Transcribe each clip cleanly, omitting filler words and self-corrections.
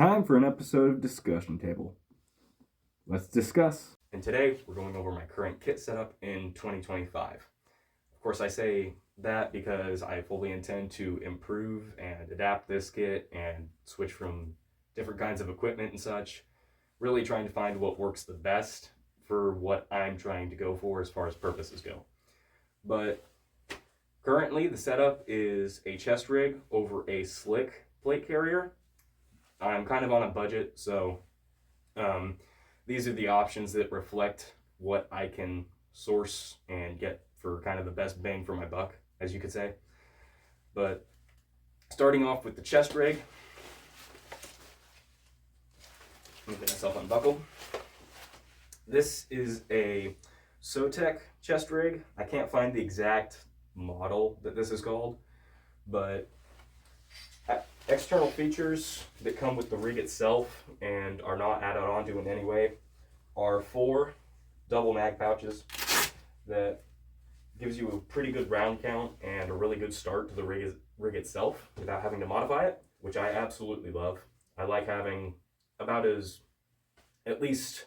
Time for an episode of Discussion Table. Let's discuss. And today we're going over my current kit setup in 2025. Of course, I say that because I fully intend to improve and adapt this kit and switch from different kinds of equipment and such, really trying to find what works the best for what I'm trying to go for as far as purposes go. But currently the setup is a chest rig over a slick plate carrier. I'm kind of on a budget, so these are the options that reflect what I can source and get for kind of the best bang for my buck, as you could say. But starting off with the chest rig, let me get myself unbuckled. This is a Sotec chest rig. I can't find the exact model that this is called, but external features that come with the rig itself and are not added onto in any way are 4 double mag pouches that gives you a pretty good round count and a really good start to the rig itself without having to modify it, which I absolutely love. I like having at least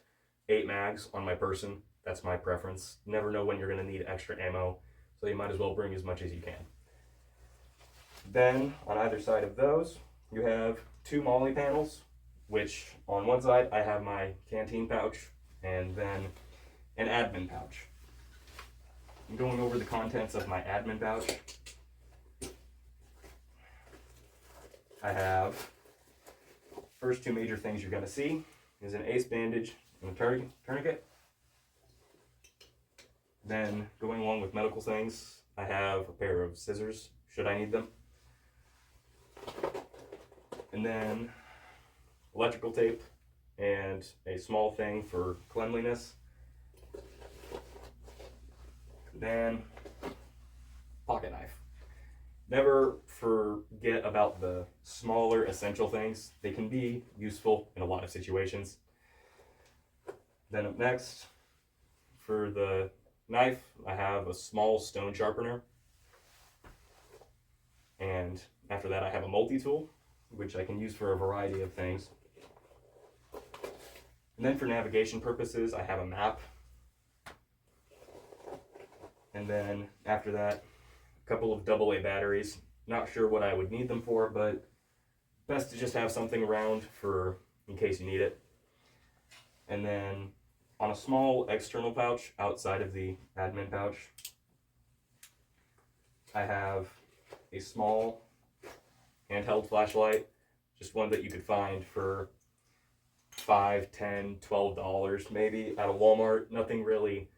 8 mags on my person. That's my preference. Never know when you're going to need extra ammo, so you might as well bring as much as you can. Then on either side of those, you have 2 MOLLE panels, which on one side I have my canteen pouch and then an admin pouch. I'm going over the contents of my admin pouch. I have, first 2 major things you're going to see is an ace bandage and a tourniquet. Then going along with medical things, I have a pair of scissors should I need them. And then electrical tape and a small thing for cleanliness. Then pocket knife. Never forget about the smaller essential things. They can be useful in a lot of situations. Then up next, for the knife, I have a small stone sharpener. And after that, I have a multi-tool, which I can use for a variety of things. And then for navigation purposes, I have a map. And then after that, a couple of AA batteries. Not sure what I would need them for, but best to just have something around for in case you need it. And then on a small external pouch outside of the admin pouch, I have a small handheld flashlight, just one that you could find for $5, $10, $12 maybe at a Walmart. Nothing really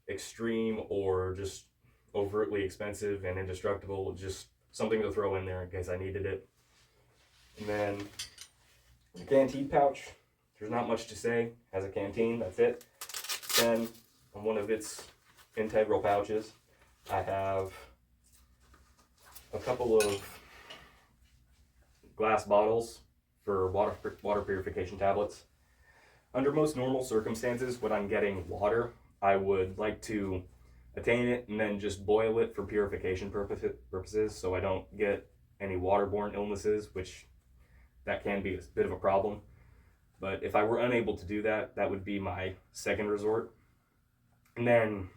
extreme or just overtly expensive and indestructible, just something to throw in there in case I needed it. And then the canteen pouch, there's not much to say. Has a canteen, that's it. Then on one of its integral pouches, I have a couple of glass bottles for water purification tablets. Under most normal circumstances, when I'm getting water, I would like to attain it and then just boil it for purification purposes so I don't get any waterborne illnesses, which that can be a bit of a problem. But if I were unable to do that, that would be my second resort. And then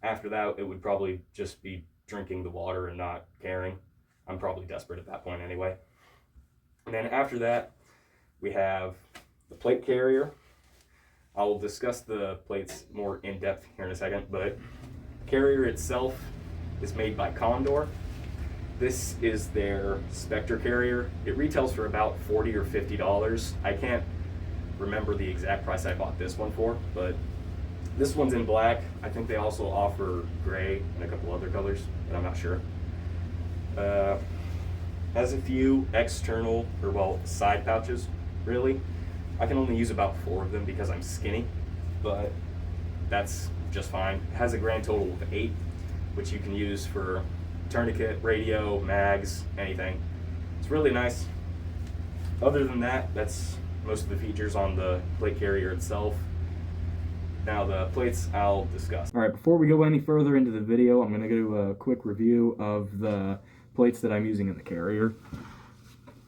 after that, it would probably just be drinking the water and not caring. I'm probably desperate at that point anyway. And then after that, we have the plate carrier. I'll discuss the plates more in depth here in a second, but the carrier itself is made by Condor. This is their Spectre carrier. It retails for about $40 or $50. I can't remember the exact price I bought this one for, but this one's in black. I think they also offer gray and a couple other colors, but I'm not sure. Has a few external, side pouches, really. I can only use about 4 of them because I'm skinny, but that's just fine. It has a grand total of 8, which you can use for tourniquet, radio, mags, anything. It's really nice. Other than that, that's most of the features on the plate carrier itself. Now the plates I'll discuss. All right, before we go any further into the video, I'm going to do a quick review of the plates that I'm using in the carrier.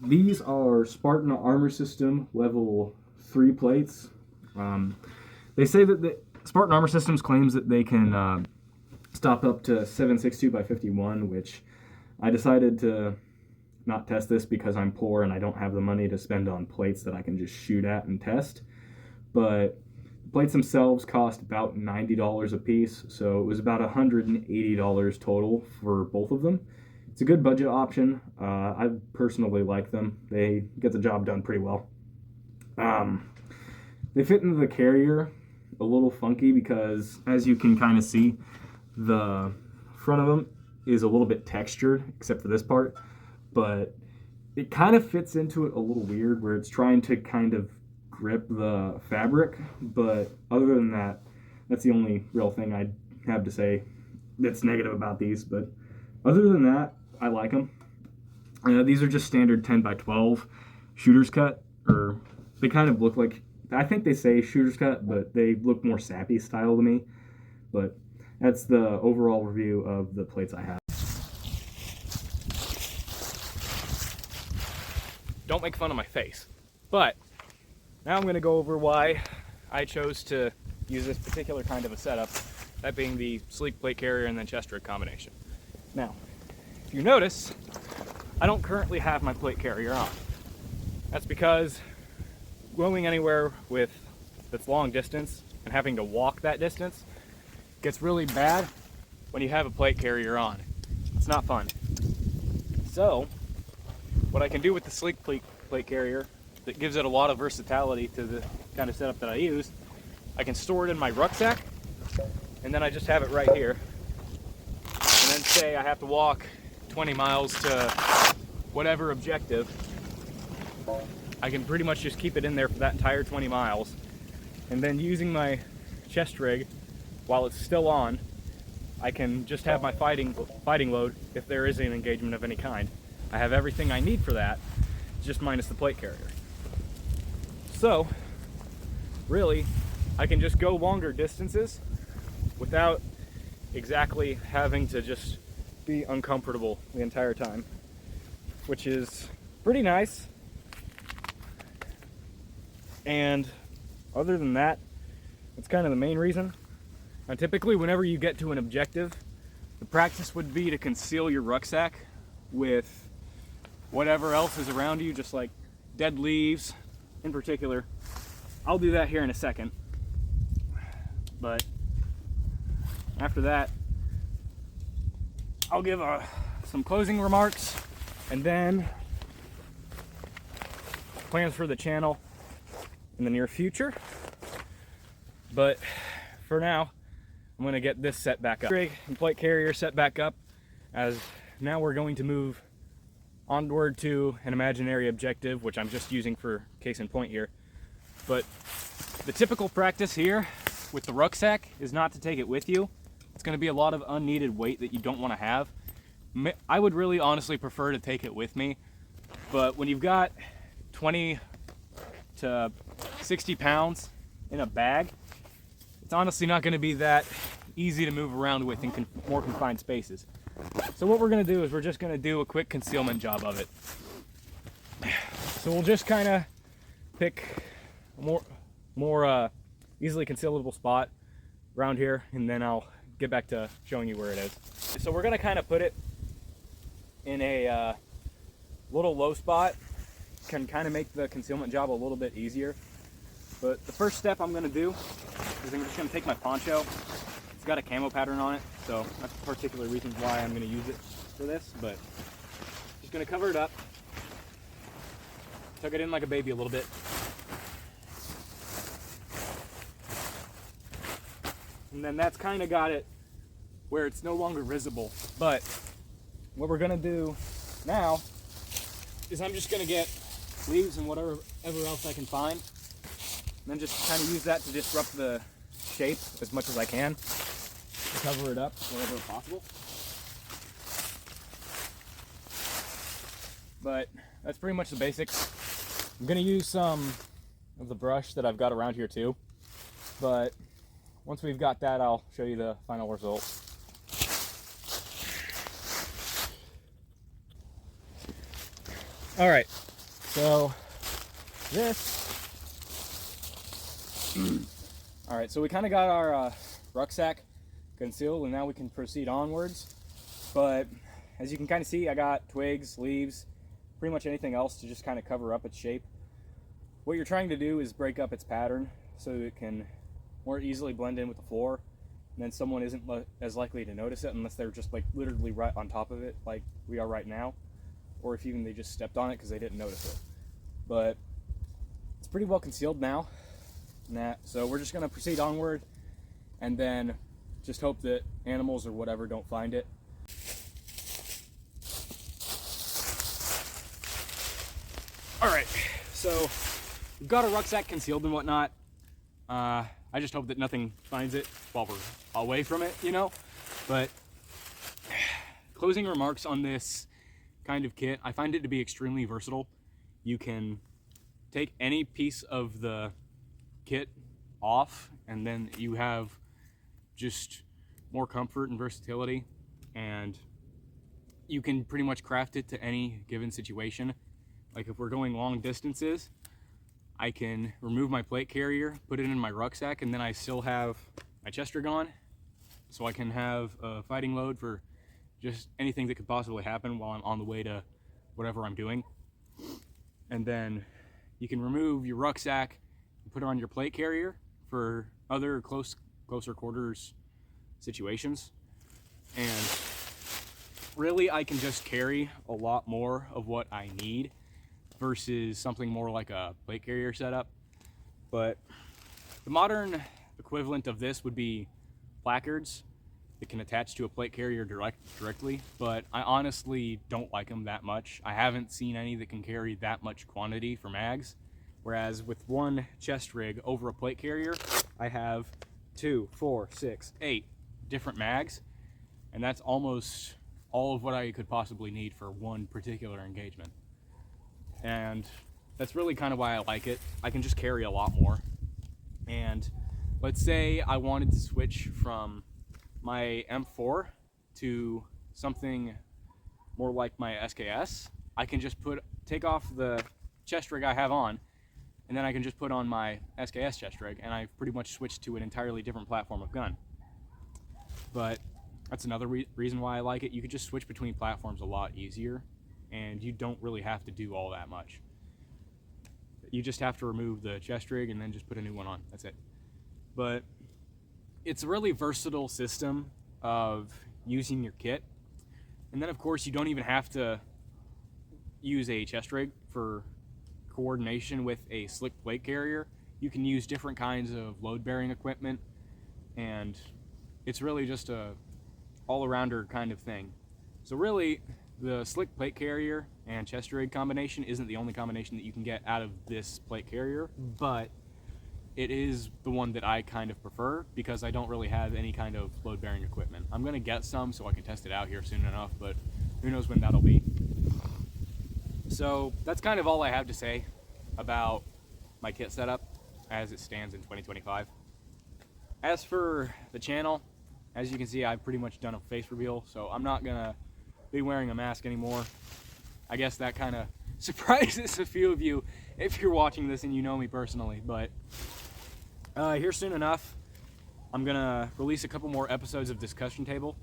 these are Spartan Armor System level 3 plates. They say that the Spartan Armor Systems claims that they can stop up to 7.62 by 51, which I decided to not test this because I'm poor and I don't have the money to spend on plates that I can just shoot at and test. But the plates themselves cost about $90 a piece, so it was about $180 total for both of them. It's a good budget option. I personally like them. They get the job done pretty well. They fit into the carrier a little funky because, as you can kind of see, the front of them is a little bit textured, except for this part, but it kind of fits into it a little weird where it's trying to kind of grip the fabric, but other than that, that's the only real thing I have to say that's negative about these. But other than that, I like them. These are just standard 10 by 12 shooter's cut, or they kind of look like, I think they say shooter's cut, but they look more sappy style to me. But that's the overall review of the plates I have. Don't make fun of my face. But now I'm going to go over why I chose to use this particular kind of a setup, that being the sleek plate carrier and then chest rig combination. Now, if you notice, I don't currently have my plate carrier on. That's because going anywhere that's long distance and having to walk that distance gets really bad when you have a plate carrier on. It's not fun. So, what I can do with the sleek plate carrier that gives it a lot of versatility to the kind of setup that I use, I can store it in my rucksack, and then I just have it right here. And then say I have to walk 20 miles to whatever objective, I can pretty much just keep it in there for that entire 20 miles. And then using my chest rig while it's still on, I can just have my fighting load if there is an engagement of any kind. I have everything I need for that, just minus the plate carrier. So, really, I can just go longer distances without exactly having to just be uncomfortable the entire time, which is pretty nice. And other than that, that's kind of the main reason. Now, typically, whenever you get to an objective, the practice would be to conceal your rucksack with whatever else is around you, just like dead leaves in particular. I'll do that here in a second. But after that, I'll give some closing remarks and then plans for the channel in the near future. But for now, I'm going to get this set back up. Rig and plate carrier set back up, as now we're going to move onward to an imaginary objective, which I'm just using for case in point here. But the typical practice here with the rucksack is not to take it with you. It's going to be a lot of unneeded weight that you don't want to have. I would really honestly prefer to take it with me, but when you've got 20 to 60 pounds in a bag, it's honestly not going to be that easy to move around with in more confined spaces. So what we're going to do is we're just going to do a quick concealment job of it. So we'll just kind of pick a more easily concealable spot around here, and then I'll get back to showing you where it is. So we're going to kind of put it in a little low spot, can kind of make the concealment job a little bit easier. But the first step I'm going to do is I'm just going to take my poncho. It's got a camo pattern on it, so that's a particular reason why I'm going to use it for this, but just going to cover it up, tuck it in like a baby a little bit. And then that's kind of got it where it's no longer visible. But what we're going to do now is I'm just going to get leaves and whatever else I can find, and then just kind of use that to disrupt the shape as much as I can to cover it up wherever possible. But that's pretty much the basics. I'm going to use some of the brush that I've got around here too, but once we've got that, I'll show you the final result. All right, So this, all right, so we kind of got our rucksack concealed, and now we can proceed onwards. But as you can kind of see, I got twigs, leaves, pretty much anything else to just kind of cover up its shape. What you're trying to do is break up its pattern so it can more easily blend in with the floor, and then someone isn't as likely to notice it unless they're just like literally right on top of it like we are right now, or if even they just stepped on it because they didn't notice it. But it's pretty well concealed now. So we're just going to proceed onward and then just hope that animals or whatever don't find it. Alright, so we've got a rucksack concealed and whatnot. I just hope that nothing finds it while we're away from it, you know? But closing remarks on this kind of kit, I find it to be extremely versatile. You can take any piece of the kit off and then you have just more comfort and versatility, and you can pretty much craft it to any given situation. Like if we're going long distances, I can remove my plate carrier, put it in my rucksack, and then I still have my chest rig on, so I can have a fighting load for just anything that could possibly happen while I'm on the way to whatever I'm doing. And then you can remove your rucksack and put it on your plate carrier for other closer quarters situations. And really, I can just carry a lot more of what I need versus something more like a plate carrier setup. But the modern equivalent of this would be placards that can attach to a plate carrier directly, but I honestly don't like them that much. I haven't seen any that can carry that much quantity for mags, whereas with one chest rig over a plate carrier, I have 2, 4, 6, 8 different mags, and that's almost all of what I could possibly need for one particular engagement. And that's really kind of why I like it. I can just carry a lot more. And let's say I wanted to switch from my M4 to something more like my SKS. I can just take off the chest rig I have on, and then I can just put on my SKS chest rig, and I've pretty much switched to an entirely different platform of gun. But that's another reason why I like it. You can just switch between platforms a lot easier, and you don't really have to do all that much. You just have to remove the chest rig and then just put a new one on. That's it. But it's a really versatile system of using your kit. And then of course you don't even have to use a chest rig for coordination with a slick plate carrier. You can use different kinds of load bearing equipment, and it's really just a all-arounder kind of thing. So really, the slick plate carrier and chest rig combination isn't the only combination that you can get out of this plate carrier, but it is the one that I kind of prefer because I don't really have any kind of load bearing equipment. I'm gonna get some so I can test it out here soon enough, but who knows when that'll be. So that's kind of all I have to say about my kit setup as it stands in 2025. As for the channel, as you can see, I've pretty much done a face reveal, so I'm not gonna be wearing a mask anymore. I guess that kind of surprises a few of you if you're watching this and you know me personally, but here soon enough, I'm gonna release a couple more episodes of Discussion Table,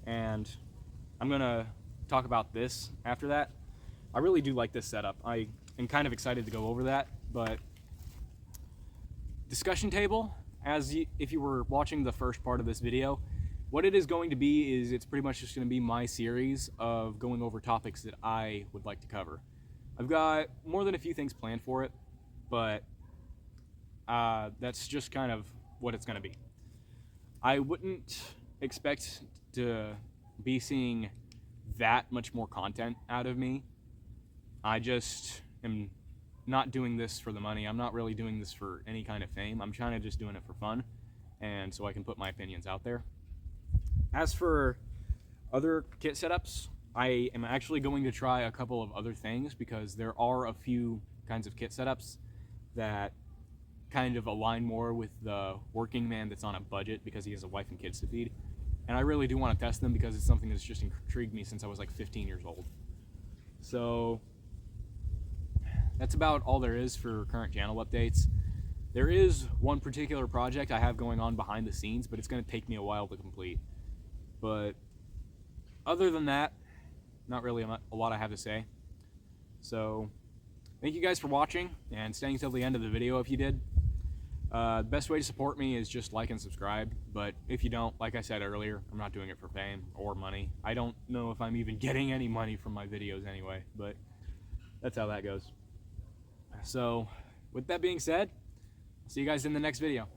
and I'm gonna talk about this after that. I really do like this setup. I am kind of excited to go over that, but Discussion Table, if you were watching the first part of this video, what it is going to be is it's pretty much just going to be my series of going over topics that I would like to cover. I've got more than a few things planned for it, but that's just kind of what it's going to be. I wouldn't expect to be seeing that much more content out of me. I just am not doing this for the money. I'm not really doing this for any kind of fame. I'm kind of just doing it for fun, and so I can put my opinions out there. As for other kit setups, I am actually going to try a couple of other things because there are a few kinds of kit setups that kind of align more with the working man that's on a budget because he has a wife and kids to feed. And I really do want to test them because it's something that's just intrigued me since I was like 15 years old. So that's about all there is for current channel updates. There is one particular project I have going on behind the scenes, but it's going to take me a while to complete. But other than that, not really a lot I have to say. So thank you guys for watching and staying till the end of the video if you did. The best way to support me is just like and subscribe, but if you don't, like I said earlier, I'm not doing it for fame or money. I don't know if I'm even getting any money from my videos anyway, but that's how that goes. So with that being said, I'll see you guys in the next video.